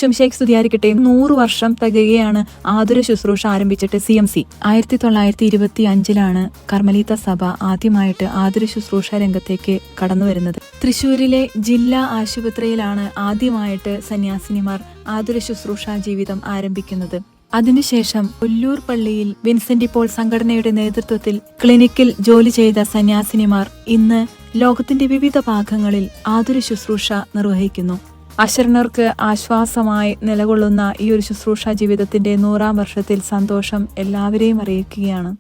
ശംശേഖ് സ്തുതിയായിരിക്കട്ടെ. 100 വർഷം തികയാണ് ആതുര ശുശ്രൂഷ ആരംഭിച്ചിട്ട് CMC. 1925 കർമ്മലീത്ത സഭ ആദ്യമായിട്ട് ആതുര ശുശ്രൂഷ രംഗത്തേക്ക് കടന്നു വരുന്നത്. തൃശൂരിലെ ജില്ലാ ആശുപത്രിയിലാണ് ആദ്യമായിട്ട് സന്യാസിനിമാർ ആതുര ശുശ്രൂഷ ജീവിതം ആരംഭിക്കുന്നത്. അതിനുശേഷം കൊല്ലൂർ പള്ളിയിൽ വിൻസെന്റ് പോൾ സംഘടനയുടെ നേതൃത്വത്തിൽ ക്ലിനിക്കിൽ ജോലി ചെയ്ത സന്യാസിനിമാർ ഇന്ന് ലോകത്തിന്റെ വിവിധ ഭാഗങ്ങളിൽ ആതുര ശുശ്രൂഷ നിർവഹിക്കുന്നു. അശരണർക്ക് ആശ്വാസമായി നിലകൊള്ളുന്ന ഈ ഒരു ശുശ്രൂഷ ജീവിതത്തിന്റെ 100ാം വർഷത്തിൽ സന്തോഷം എല്ലാവരെയും അറിയിക്കുകയാണ്.